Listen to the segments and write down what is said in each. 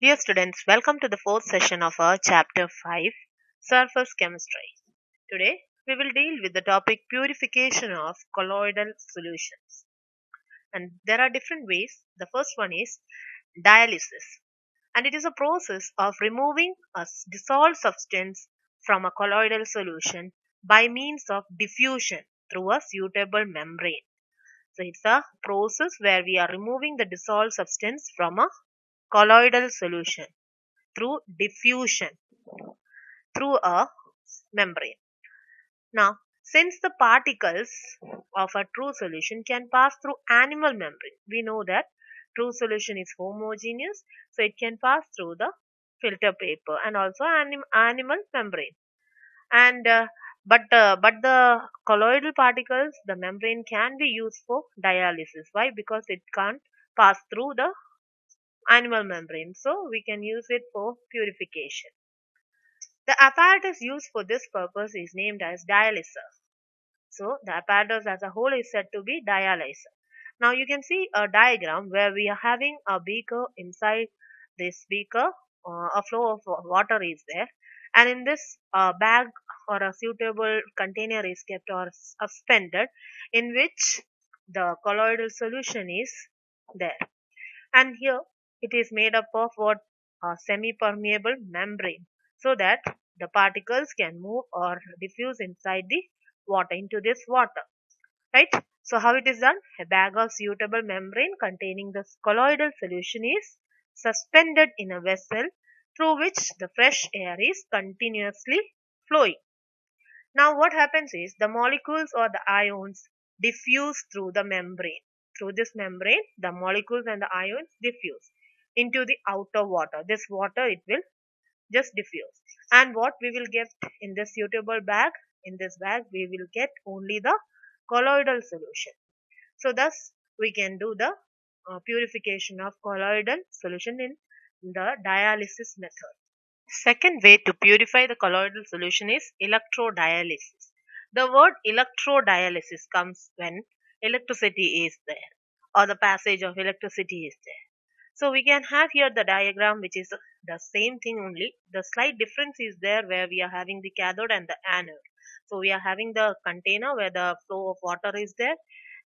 Dear students, welcome to the fourth session of our chapter 5, Surface Chemistry. Today, we will deal with the topic purification of colloidal solutions. And there are different ways. The first one is dialysis. And it is a process of removing a dissolved substance from a colloidal solution by means of diffusion through a suitable membrane. So, it's a process where we are removing the dissolved substance from a colloidal solution through diffusion through a membrane. Now, since the particles of a true solution can pass through animal membrane, we know that true solution is homogeneous, so it can pass through the filter paper and also animal membrane. And but the colloidal particles, the membrane can be used for dialysis. Why? Because it can't pass through the animal membrane, so we can use it for purification. The apparatus used for this purpose is named as dialyzer. So the apparatus as a whole is said to be dialyzer. Now you can see a diagram where we are having a beaker. Inside this beaker, a flow of water is there, and in this bag or a suitable container is kept or suspended, in which the colloidal solution is there. And here it is made up of what? A semi-permeable membrane, so that the particles can move or diffuse inside the water into this water, right? So how it is done? A bag of suitable membrane containing the colloidal solution is suspended in a vessel through which the fresh air is continuously flowing. Now what happens is the molecules or the ions diffuse through the membrane. Through this membrane, the molecules and the ions diffuse into the outer water. This water, it will just diffuse. And what we will get in this suitable bag? In this bag, we will get only the colloidal solution. So thus, we can do the purification of colloidal solution in the dialysis method. Second way to purify the colloidal solution is electrodialysis. The word electrodialysis comes when electricity is there or the passage of electricity is there. So we can have here the diagram which is the same thing, only the slight difference is there where we are having the cathode and the anode. So we are having the container where the flow of water is there,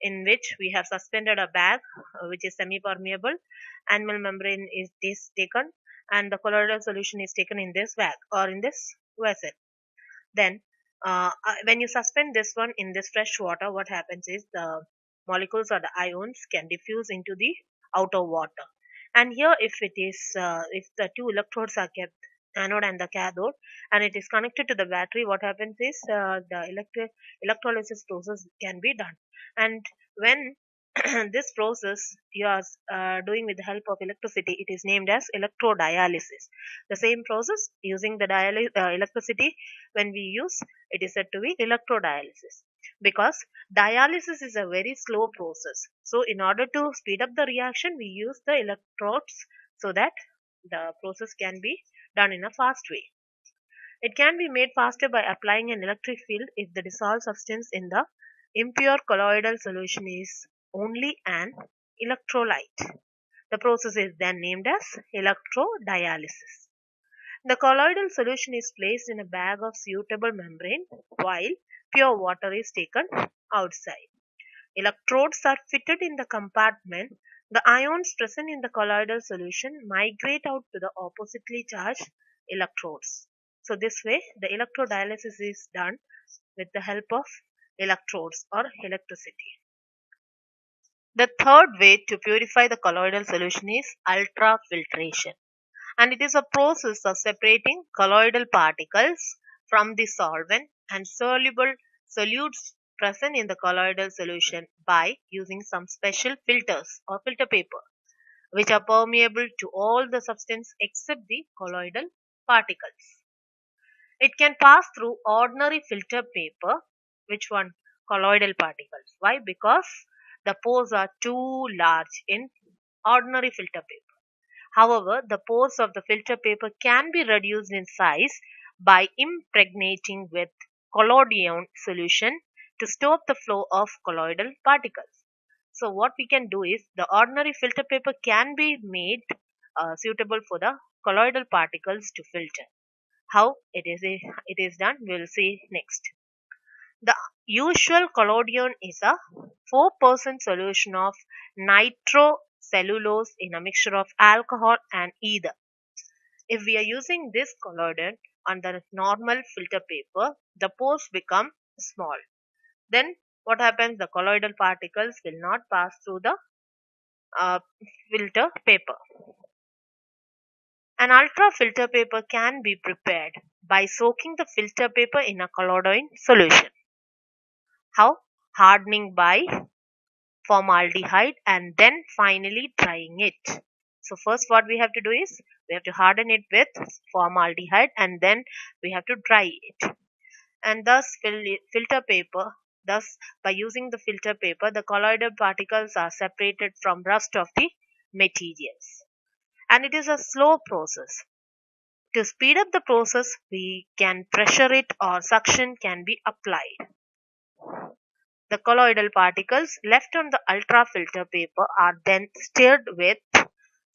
in which we have suspended a bag which is semi permeable. Animal membrane is taken, and the colloidal solution is taken in this bag or in this vessel. Then when you suspend this one in this fresh water, what happens is the molecules or the ions can diffuse into the outer water. And here if the two electrodes are kept, anode and the cathode, and it is connected to the battery, what happens is the electrolysis process can be done. And when this process you are doing with the help of electricity, it is named as electrodialysis. The same process using the electricity, when we use, it is said to be electrodialysis, because dialysis is a very slow process. So in order to speed up the reaction, we use the electrodes so that the process can be done in a fast way. It can be made faster by applying an electric field if the dissolved substance in the impure colloidal solution is only an electrolyte. The process is then named as electrodialysis. The colloidal solution is placed in a bag of suitable membrane while pure water is taken outside. Electrodes are fitted in the compartment. The ions present in the colloidal solution migrate out to the oppositely charged electrodes. So this way the electrodialysis is done with the help of electrodes or electricity. The third way to purify the colloidal solution is ultrafiltration, and it is a process of separating colloidal particles from the solvent and soluble solutes present in the colloidal solution by using some special filters or filter paper which are permeable to all the substance except the colloidal particles. It can pass through ordinary filter paper. Which one? Colloidal particles. Why? Because the pores are too large in ordinary filter paper. However, the pores of the filter paper can be reduced in size by impregnating with collodion solution to stop the flow of colloidal particles. So what we can do is the ordinary filter paper can be made suitable for the colloidal particles to filter. How it is done, we'll see next. The usual collodion is a 4% solution of nitrocellulose in a mixture of alcohol and ether. If we are using this collodion on the normal filter paper, the pores become small. Then what happens? The colloidal particles will not pass through the uh, filter paper. An ultra filter paper can be prepared by soaking the filter paper in a collodion solution. How? Hardening by formaldehyde and then finally drying it. So first what we have to do is we have to harden it with formaldehyde and then we have to dry it. And thus filter paper, thus by using the filter paper the colloidal particles are separated from rest of the materials. And it is a slow process. To speed up the process we can pressure it or suction can be applied. The colloidal particles left on the ultrafilter paper are then stirred with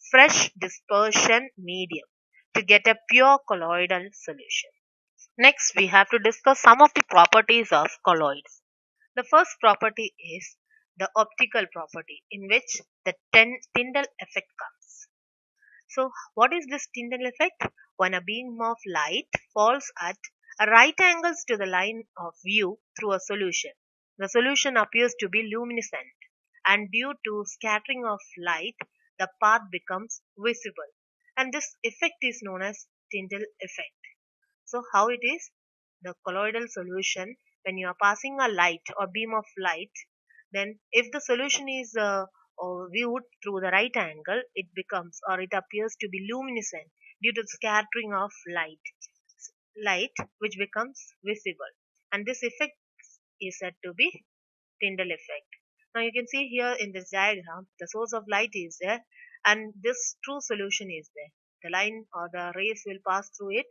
fresh dispersion medium to get a pure colloidal solution. Next, we have to discuss some of the properties of colloids. The first property is the optical property, in which the Tyndall effect comes. So, what is this Tyndall effect? When a beam of light falls at right angles to the line of view through a solution, the solution appears to be luminescent, and due to scattering of light, the path becomes visible. And this effect is known as Tyndall effect. So, how it is? The colloidal solution, when you are passing a light or beam of light, then if the solution is viewed through the right angle, it becomes or it appears to be luminescent due to scattering of light which becomes visible. And this effect is said to be Tyndall effect. Now you can see here in this diagram, the source of light is there and this true solution is there. The line or the rays will pass through it,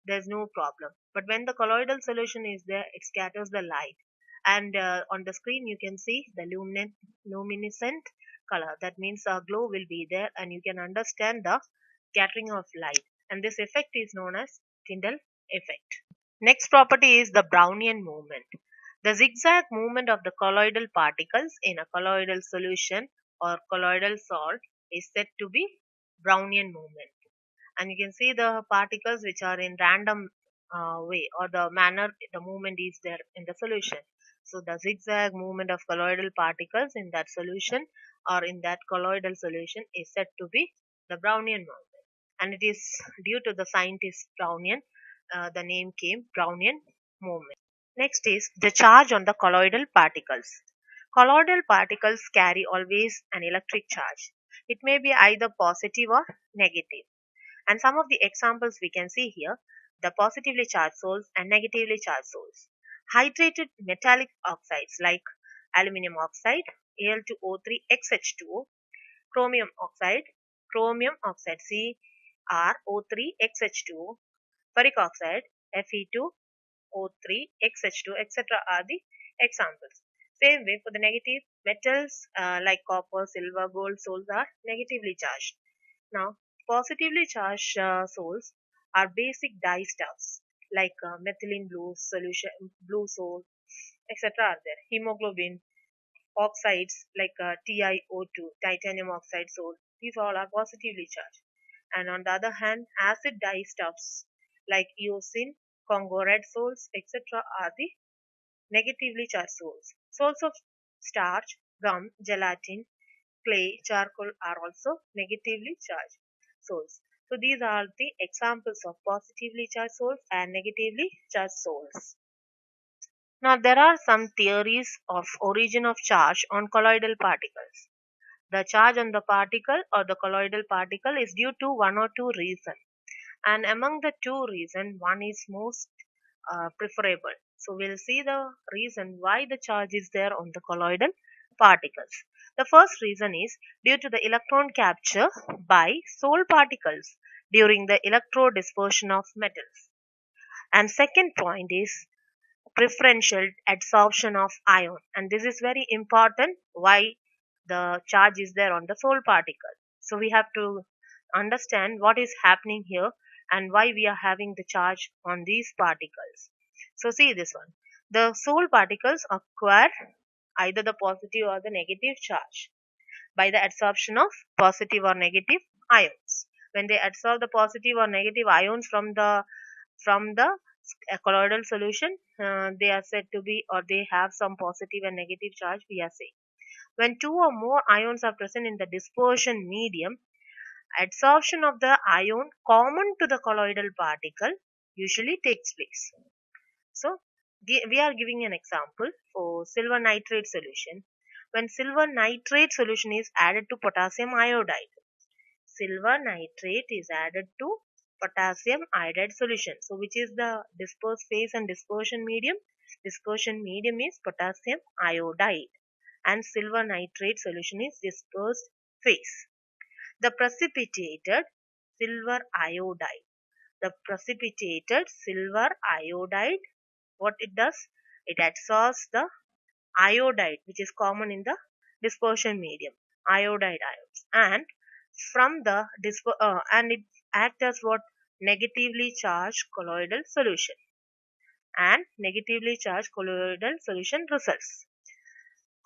there's no problem. But when the colloidal solution is there, it scatters the light. And on the screen you can see the luminescent color. That means a glow will be there and you can understand the scattering of light. And this effect is known as Tyndall effect. Next property is the Brownian movement. The zigzag movement of the colloidal particles in a colloidal solution or colloidal salt is said to be Brownian movement. And you can see the particles which are in random way or the manner the movement is there in the solution. So the zigzag movement of colloidal particles in that solution or in that colloidal solution is said to be the Brownian movement. And it is due to the scientist Brownian, the name came Brownian movement. Next is the charge on the colloidal particles. Colloidal particles carry always an electric charge. It may be either positive or negative. And some of the examples we can see here, the positively charged soles and negatively charged soles. Hydrated metallic oxides like aluminum oxide, Al2O3XH2O, chromium oxide CrO3XH2O, ferric oxide Fe2O3XH2, etc. are the examples. Same way for the negative metals like copper, silver, gold soles are negatively charged. Now, positively charged soles are basic dyestuffs like methylene blue solution, blue soul, etc. are there. Hemoglobin oxides like TiO2, titanium oxide soul. These all are positively charged. And on the other hand, acid dyestuffs like eosin, Congo red soles, etc. are the negatively charged soles. Soles of starch, gum, gelatin, clay, charcoal are also negatively charged soles. So these are the examples of positively charged soles and negatively charged soles. Now there are some theories of origin of charge on colloidal particles. The charge on the particle or the colloidal particle is due to one or two reasons. And among the two reasons, one is most preferable. So we'll see the reason why the charge is there on the colloidal particles. The first reason is due to the electron capture by Sol particles during the electrodispersion of metals. And second point is preferential adsorption of ion. And this is very important why the charge is there on the Sol particle. So we have to understand what is happening here and why we are having the charge on these particles. So see this one. The soul particles acquire either the positive or the negative charge by the adsorption of positive or negative ions. When they adsorb the positive or negative ions from the colloidal solution, they are said to be, or they have some positive and negative charge, we are saying. When two or more ions are present in the dispersion medium, adsorption of the ion common to the colloidal particle usually takes place. So, we are giving an example for silver nitrate solution. When silver nitrate solution is added to potassium iodide, silver nitrate is added to potassium iodide solution. So, which is the dispersed phase and dispersion medium? Dispersion medium is potassium iodide and silver nitrate solution is dispersed phase. The precipitated silver iodide. The precipitated silver iodide, what it does? It adsorbs the iodide, which is common in the dispersion medium, iodide ions, and and it acts as what? Negatively charged colloidal solution, and negatively charged colloidal solution results.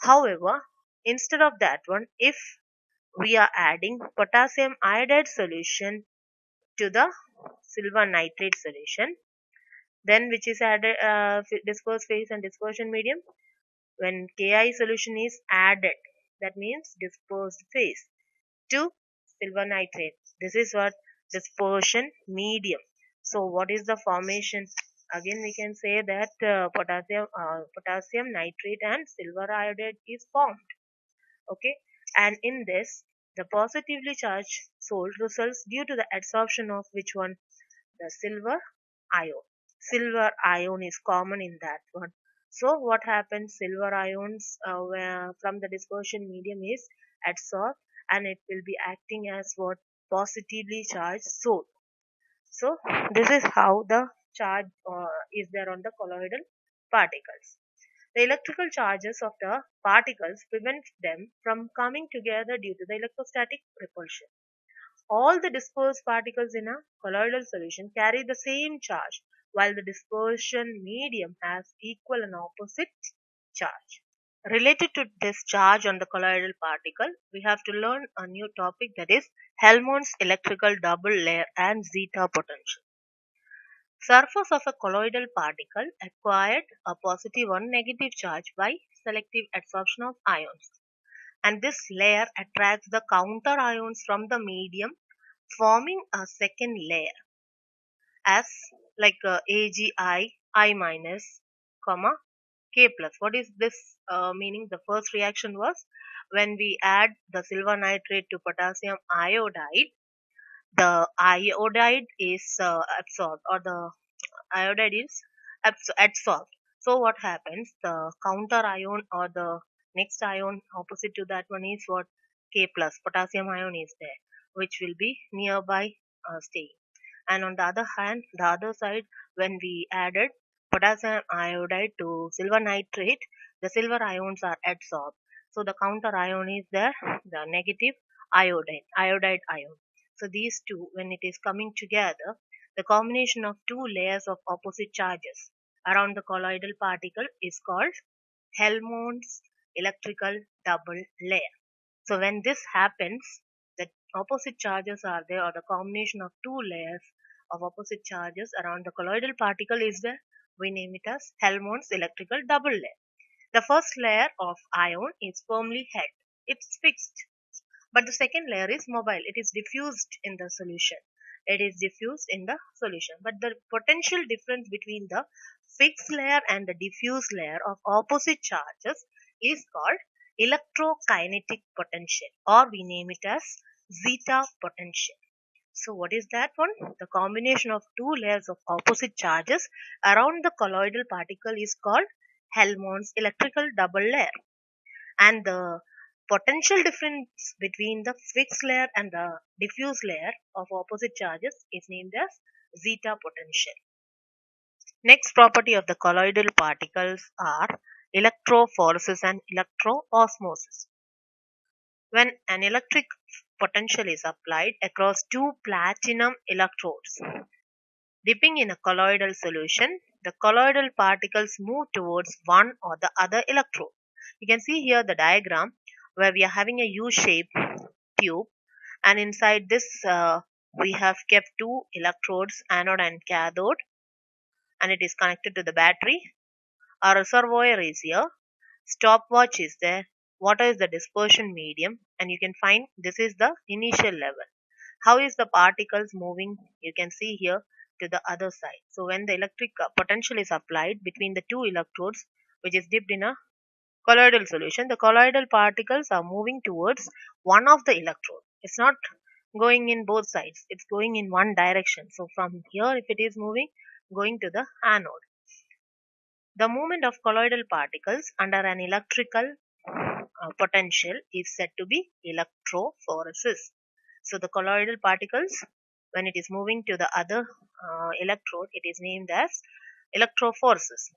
However, instead of that one, if we are adding potassium iodide solution to the silver nitrate solution, then which is added dispersed phase and dispersion medium. When Ki solution is added, that means dispersed phase, to silver nitrate. This is what? Dispersion medium. So what is the formation? Again we can say that potassium nitrate and silver iodide is formed. Okay, and in this the positively charged salt results due to the adsorption of which one? The silver ion. Silver ion is common in that one. So what happens? Silver ions from the dispersion medium is adsorbed and it will be acting as what? Positively charged salt. So this is how the charge is there on the colloidal particles. The electrical charges of the particles prevent them from coming together due to the electrostatic repulsion. All the dispersed particles in a colloidal solution carry the same charge, while the dispersion medium has equal and opposite charge. Related to this charge on the colloidal particle, we have to learn a new topic, that is Helmholtz electrical double layer and zeta potential. Surface of a colloidal particle acquired a positive or negative charge by selective adsorption of ions, and this layer attracts the counter ions from the medium, forming a second layer as like AgI, I minus, comma K plus. What is this meaning? The first reaction was when we add the silver nitrate to potassium iodide, the iodide is absorbed, or the iodide is adsorbed. So what happens? The counter ion or the next ion opposite to that one is what? K plus. Potassium ion is there, which will be nearby staying. And on the other hand, the other side, when we added potassium iodide to silver nitrate, the silver ions are adsorbed. So the counter ion is there, the negative iodide ion. So these two, when it is coming together, the combination of two layers of opposite charges around the colloidal particle is called Helmholtz electrical double layer. So when this happens, the opposite charges are there, or the combination of two layers of opposite charges around the colloidal particle is there. We name it as Helmholtz electrical double layer. The first layer of ion is firmly held. It's fixed. But the second layer is mobile. It is diffused in the solution. It is diffused in the solution. But the potential difference between the fixed layer and the diffuse layer of opposite charges is called electrokinetic potential, or we name it as zeta potential. So what is that one? The combination of two layers of opposite charges around the colloidal particle is called Helmholtz electrical double layer. And the potential difference between the fixed layer and the diffuse layer of opposite charges is named as zeta potential. Next property of the colloidal particles are electrophoresis and electroosmosis. When an electric potential is applied across two platinum electrodes. Dipping in a colloidal solution, the colloidal particles move towards one or the other electrode. You can see here the diagram where we are having a U-shaped tube, and inside this we have kept two electrodes, anode and cathode, and it is connected to the battery. A reservoir is here, stopwatch is there, water is the dispersion medium, and you can find this is the initial level. How is the particles moving? You can see here to the other side. So when the electric potential is applied between the two electrodes, which is dipped in a colloidal solution, the colloidal particles are moving towards one of the electrode. It's not going in both sides, it's going in one direction. So from here, if it is moving, going to the anode. The movement of colloidal particles under an electrical potential is said to be electrophoresis. So the colloidal particles, when it is moving to the other electrode, it is named as electrophoresis.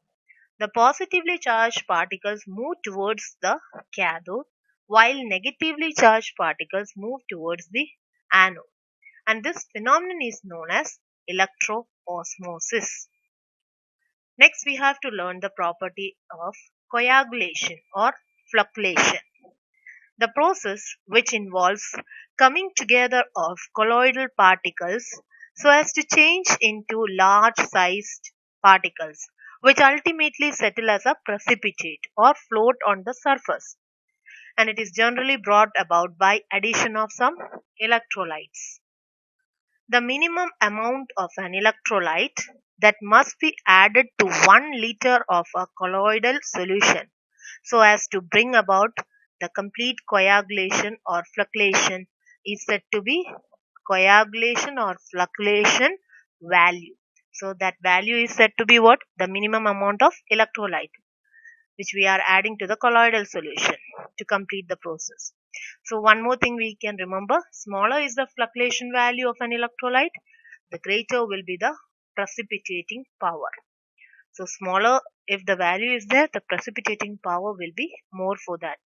The positively charged particles move towards the cathode, while negatively charged particles move towards the anode. And this phenomenon is known as electroosmosis. Next, we have to learn the property of coagulation or flocculation. The process which involves coming together of colloidal particles so as to change into large sized particles which ultimately settle as a precipitate or float on the surface, and it is generally brought about by addition of some electrolytes. The minimum amount of an electrolyte that must be added to 1 liter of a colloidal solution so as to bring about the complete coagulation or flocculation is said to be coagulation or flocculation value. So that value is said to be what? The minimum amount of electrolyte which we are adding to the colloidal solution to complete the process. So one more thing we can remember, smaller is the flocculation value of an electrolyte, the greater will be the precipitating power. So smaller, if the value is there, the precipitating power will be more for that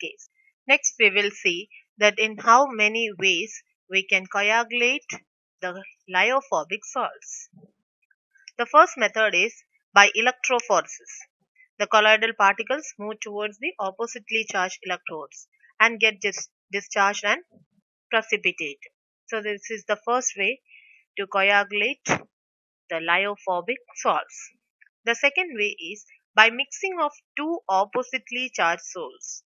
case. Next we will see that in how many ways we can coagulate the lyophobic salts. The first method is by electrophoresis. The colloidal particles move towards the oppositely charged electrodes and get discharged and precipitate. So this is the first way to coagulate the lyophobic salts. The second way is by mixing of two oppositely charged salts.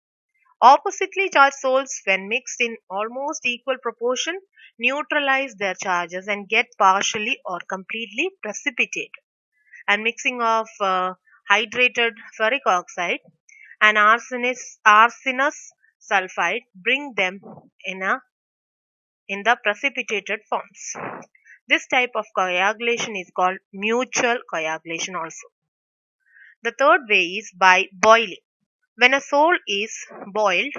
Oppositely charged salts, when mixed in almost equal proportion, neutralize their charges and get partially or completely precipitated. And mixing of hydrated ferric oxide and arsenous sulfide bring them in the precipitated forms. This type of coagulation is called mutual coagulation also. The third way is by boiling. When a salt is boiled,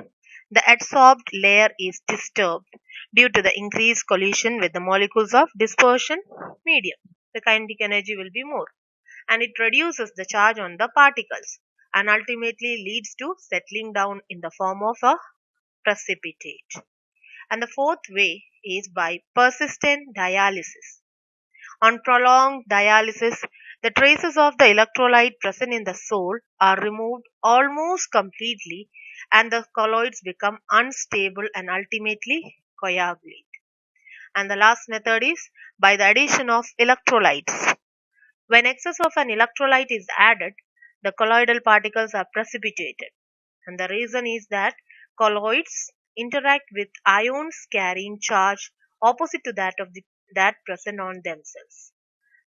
the adsorbed layer is disturbed due to the increased collision with the molecules of dispersion medium. The kinetic energy will be more, and it reduces the charge on the particles and ultimately leads to settling down in the form of a precipitate. And the fourth way is by persistent dialysis. On prolonged dialysis, the traces of the electrolyte present in the salt are removed almost completely and the colloids become unstable and ultimately coagulate. And the last method is by the addition of electrolytes. When excess of an electrolyte is added, the colloidal particles are precipitated. And the reason is that colloids interact with ions carrying charge opposite to that present on themselves.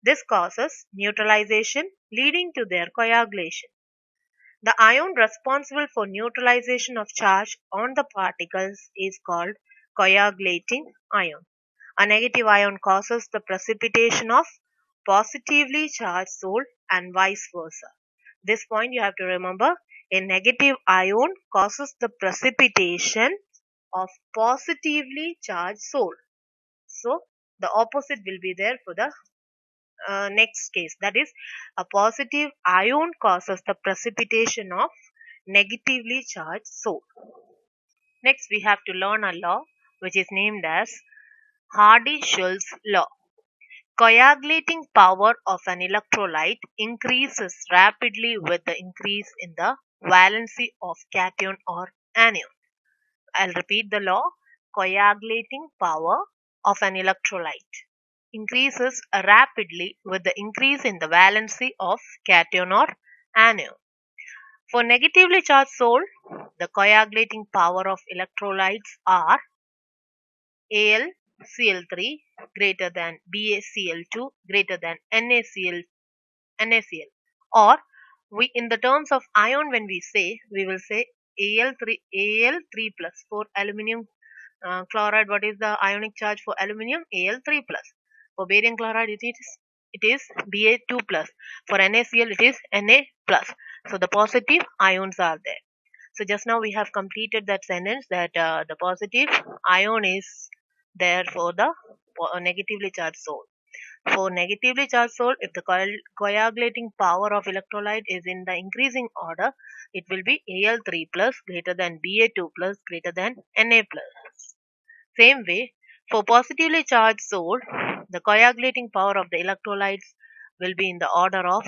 This causes neutralization leading to their coagulation. The ion responsible for neutralization of charge on the particles is called coagulating ion. A negative ion causes the precipitation of positively charged salt and vice versa. This point you have to remember, a negative ion causes the precipitation of positively charged salt. So the opposite will be there for the next case, that is a positive ion causes the precipitation of negatively charged salt. Next we have to learn a law which is named as Hardy-Schulz law. Coagulating power of an electrolyte increases rapidly with the increase in the valency of cation or anion. I'll repeat the law. Coagulating power of an electrolyte increases rapidly with the increase in the valency of cation or anion. For negatively charged salt, the coagulating power of electrolytes are AlCl3 greater than BaCl2 greater than NaCl. Or we, in the terms of ion, when we will say Al3 plus for aluminium chloride. What is the ionic charge for aluminium? Al3 plus. For barium chloride it is Ba2 plus. For NaCl it is Na plus. So the positive ions are there. So just now we have completed that sentence that the positive ion is there for the negatively charged salt. For negatively charged salt, if the coagulating power of electrolyte is in the increasing order, it will be Al3 plus greater than Ba2 plus greater than Na plus. Same way, for positively charged salt, the coagulating power of the electrolytes will be in the order of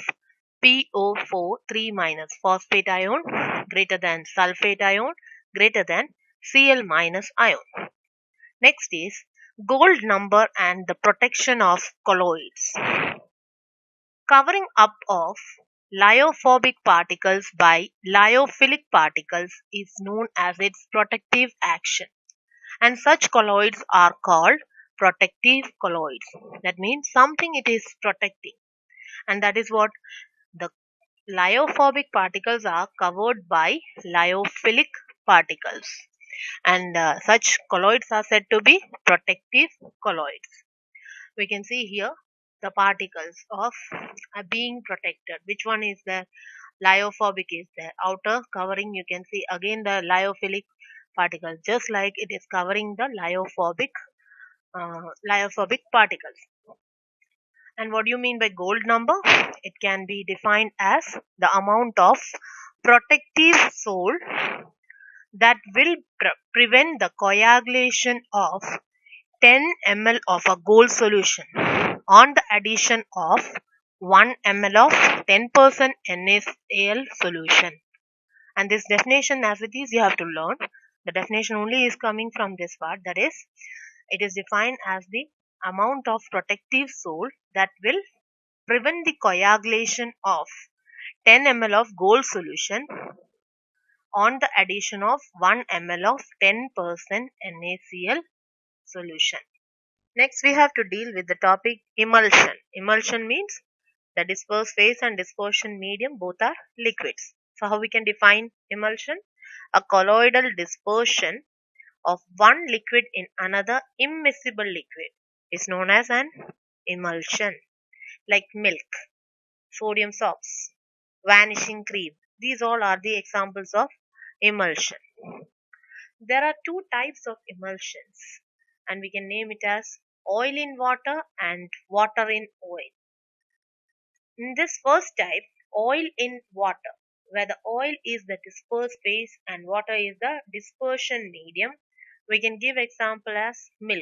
PO4 3 minus phosphate ion greater than sulfate ion greater than Cl minus ion. Next is gold number and the protection of colloids. Covering up of lyophobic particles by lyophilic particles is known as its protective action, and such colloids are called protective colloids. That means something it is protecting, and that is what the lyophobic particles are covered by lyophilic particles, and such colloids are said to be protective colloids. We can see here the particles of being protected. Which one is the lyophobic is the outer covering? You can see again the lyophilic particles, just like it is covering the lyophobic particles. And what do you mean by gold number? It can be defined as the amount of protective salt that will prevent the coagulation of 10 ml of a gold solution on the addition of 1 ml of 10% NaCl solution. And this definition, as it is, you have to learn. The definition only is coming from this part, that is, it is defined as the amount of protective salt that will prevent the coagulation of 10 ml of gold solution on the addition of 1 ml of 10% NaCl solution. Next, we have to deal with the topic emulsion. Emulsion means the disperse phase and dispersion medium both are liquids. So how we can define emulsion? A colloidal dispersion of one liquid in another immiscible liquid is known as an emulsion. Like milk, sodium salts, vanishing cream. These all are the examples of emulsion. There are two types of emulsions, and we can name it as oil in water and water in oil. In this first type, oil in water, where the oil is the dispersed phase and water is the dispersion medium, we can give example as milk.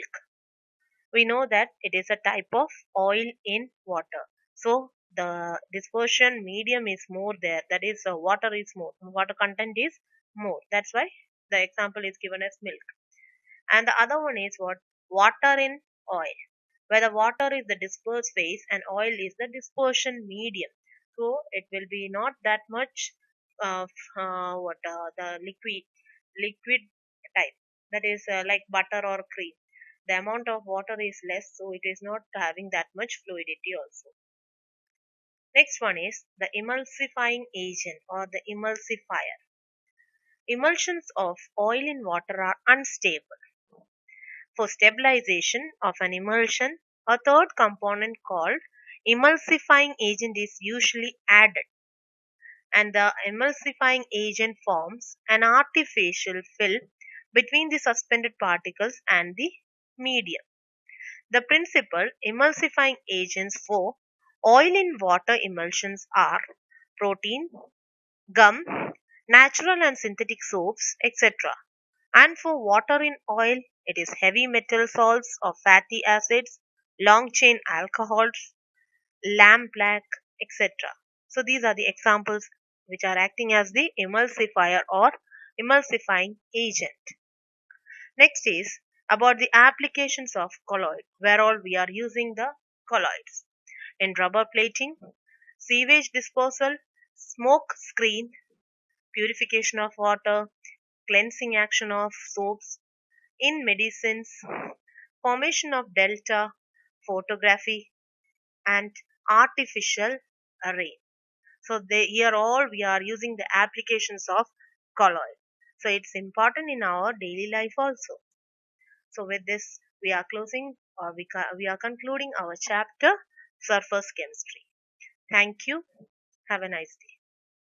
We know that it is a type of oil in water. So the dispersion medium is more there. That is, water is more. Water content is more. That's why the example is given as milk. And the other one is what? Water in oil, where the water is the dispersed phase and oil is the dispersion medium. So it will be not that much of the liquid type. That is like butter or cream. The amount of water is less, so it is not having that much fluidity also. Next one is the emulsifying agent or the emulsifier. Emulsions of oil in water are unstable. For stabilization of an emulsion, a third component called emulsifying agent is usually added, and the emulsifying agent forms an artificial film between the suspended particles and the medium. The principal emulsifying agents for oil in water emulsions are protein, gum, natural and synthetic soaps, etc. And for water in oil, it is heavy metal salts or fatty acids, long chain alcohols, lamp black, etc. So these are the examples which are acting as the emulsifier or emulsifying agent. Next is about the applications of colloid, where all we are using the colloids. In rubber plating, sewage disposal, smoke screen, purification of water, cleansing action of soaps, in medicines, formation of delta, photography, and artificial rain. So here all we are using the applications of colloid. So it's important in our daily life also. So with this we are closing or we are concluding our chapter surface chemistry. Thank you. Have a nice day.